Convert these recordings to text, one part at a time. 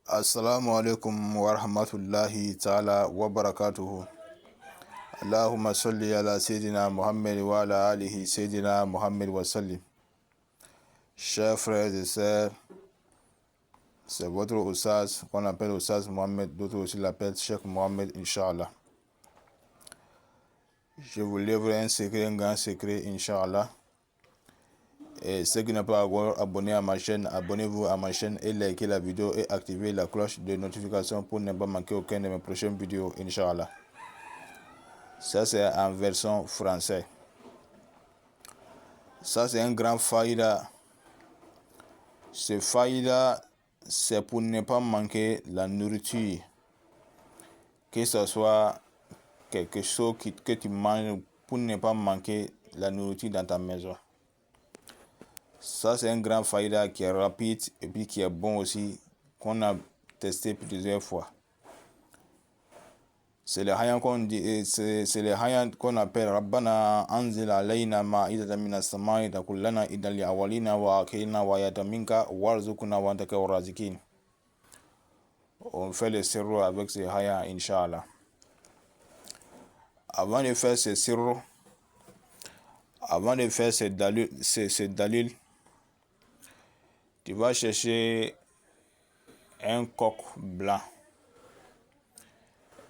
Assalamu alaikum wa rahmatullahi ta'ala wa barakatuhu. Allahumma salli ala Sayyidina Muhammad wa ala alihi Sayyidina Muhammad wa sallim. Chers frères et sœurs, c'est votre Oustaz qu'on appelle Oustaz Mohamed, d'autres aussi l'appellent Cheikh Mohamed, Inch'Allah. Je vous livre un secret, un grand secret, Inch'Allah. Et ceux qui n'ont pas encore abonné à ma chaîne, abonnez-vous à ma chaîne et likez la vidéo et activez la cloche de notification pour ne pas manquer aucune de mes prochaines vidéos, Inch'Allah. Ça, c'est en version français. Ça, c'est un grand faïda. Ce faïda, c'est pour ne pas manquer la nourriture. Que ce soit quelque chose que tu manges pour ne pas manquer la nourriture dans ta maison. Ça, c'est un grand faïda qui est rapide et puis qui est bon aussi, qu'on a testé plusieurs fois. C'est le hayan qu'on dit, c'est le hayan qu'on appelle Rabbana anzil alayna ma'idatan minas samai takul lana idan li awalina wa akhirina wa ayatan minka warzuqna wa anta khayrul raziqin. On fait le sirru avec ce hayan, Inch'Allah. Avant de faire ce sirru, avant de faire ce dalil, tu vas chercher un coq blanc.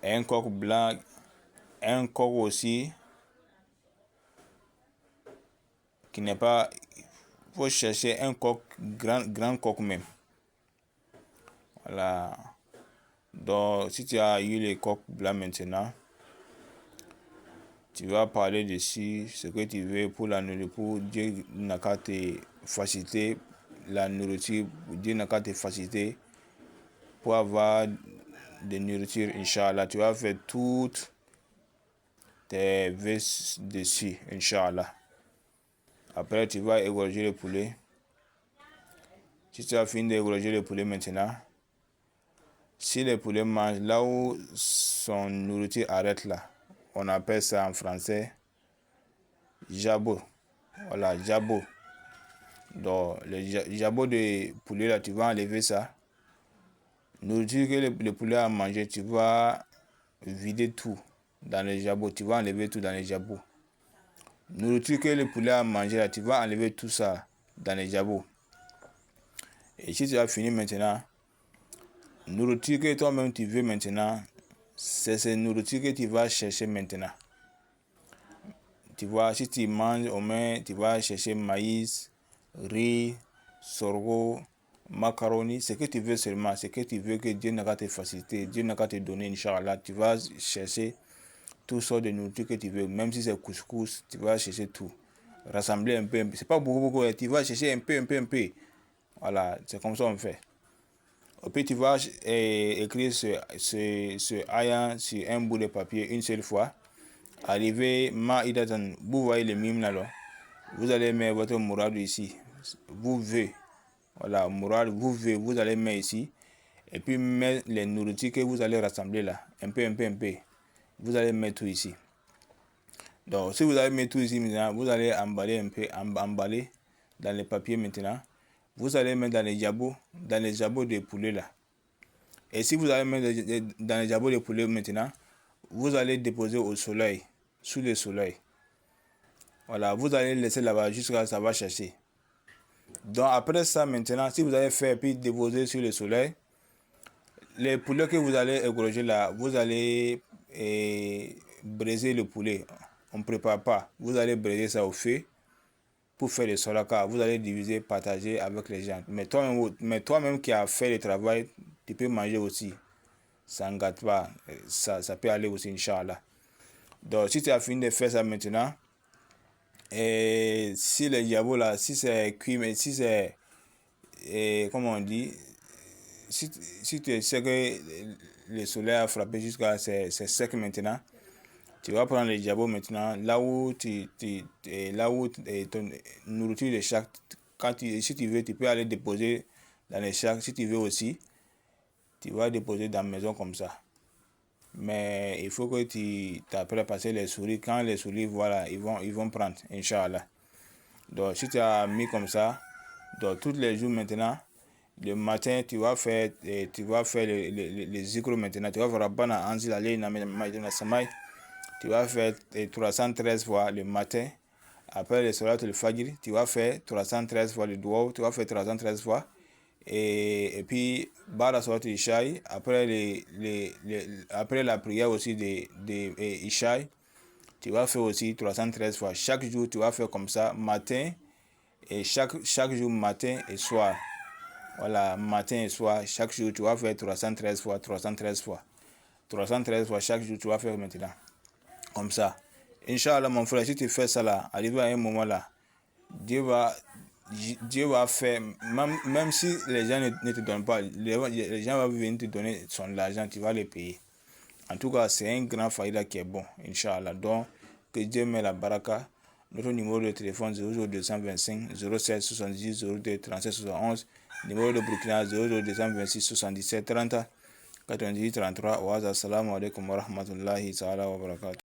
Un coq blanc, un coq aussi qui n'est pas... Il faut chercher un coq, grand coq même. Voilà. Donc, si tu as eu les coqs blancs maintenant, tu vas parler dessus ce que tu veux pour la nourriture, pour Dieu n'a qu'à te faciliter la nourriture, Dieu n'a qu'à te faciliter pour avoir de nourriture, Inch'Allah. Tu vas faire toutes tes vœux dessus, Inch'Allah. Après, tu vas égorger le poulet. Si tu as fini d'égorger le poulet maintenant, si le poulet mange là où son nourriture arrête là, on appelle ça en français jabot. Voilà, jabot. Donc, le jabot de poulet là, tu vas enlever ça. Nourriture que le poulet a mangé, tu vas vider tout dans le jabot. Tu vas enlever tout dans le jabot. Nourriture que le poulet a mangé là, tu vas enlever tout ça dans le jabot. Et si tu as fini maintenant, nourriture que toi-même tu veux maintenant, c'est cette nourriture que tu vas chercher maintenant. Tu vois, si tu manges au moins, tu vas chercher maïs, riz, sorgho, macaroni, ce que tu veux seulement, ce que tu veux que Dieu n'a qu'à te faciliter, Dieu n'a qu'à te donner, Inch'Allah. Tu vas chercher toutes sortes de nourriture que tu veux, même si c'est couscous, tu vas chercher tout. Rassembler un peu, c'est pas beaucoup, tu vas chercher un peu. Voilà, c'est comme ça on fait. Et puis tu vas écrire ce ayant sur un bout de papier une seule fois. Arrivé ma'idatan, vous voyez le mime là, vous allez mettre votre mourad ici. Vous voulez, voilà, mourad, vous allez mettre ici. Et puis mettre les nourritures que vous allez rassembler là, un peu. Vous allez mettre tout ici. Donc si vous allez mettre tout ici maintenant, vous allez emballer un peu, emballer dans les papiers maintenant. Vous allez mettre dans les jabots de poulet là. Et si vous allez mettre dans les jabots de poulet maintenant, vous allez déposer au soleil, sous le soleil. Voilà, vous allez laisser là-bas jusqu'à ce que ça va chercher. Donc après ça maintenant, si vous allez faire puis déposer sur le soleil, les poulets que vous allez égorger là, vous allez briser le poulet. On ne prépare pas. Vous allez briser ça au feu pour faire le solaka. Vous allez diviser, partager avec les gens. Mais toi-même qui as fait le travail, tu peux manger aussi. Ça ne gâte pas. Ça peut aller aussi, Inch'Allah. Donc si tu as fini de faire ça maintenant, et si le diabo là, si c'est cuit, mais si c'est, comment on dit, si tu sais que le soleil a frappé jusqu'à c'est sec maintenant, tu vas prendre le diabo maintenant, là où ton nourriture de chaque, si tu veux, tu peux aller déposer dans les sacs, si tu veux aussi, tu vas déposer dans la maison comme ça. Mais il faut que tu t'appelles à passer les souris. Quand les souris, voilà, ils vont prendre, Inch'Allah. Donc, si tu as mis comme ça, donc tous les jours maintenant, Le matin, tu vas faire les zikr maintenant. Tu vas faire Rabbana Anzil Alayna min Samai. Tu vas faire 313 fois le matin. Après le salat al-fajr, tu vas faire 313 fois le dua. Tu vas faire 313 fois. Et puis, Bala salat al-Ishaï, après la prière aussi de Ishaï, tu vas faire aussi 313 fois. Chaque jour, tu vas faire comme ça, matin, et chaque jour, matin et soir. Voilà, matin et soir, chaque jour, tu vas faire 313 fois, 313 fois. 313 fois chaque jour, tu vas faire maintenant. Comme ça. Inch'Allah, mon frère, si tu fais ça là, arrivé à un moment là, Dieu va faire, même si les gens ne te donnent pas, les gens vont venir te donner son argent, tu vas les payer. En tout cas, c'est un grand faïda qui est bon, Inch'Allah. Donc, que Dieu met la baraka. Notre numéro de téléphone 00225 07 70 02 37 71. Numéro de Burkina 00226 77 30 98 33. Wa assalamu alaikum wa rahmatullahi ta'ala wa barakatuh.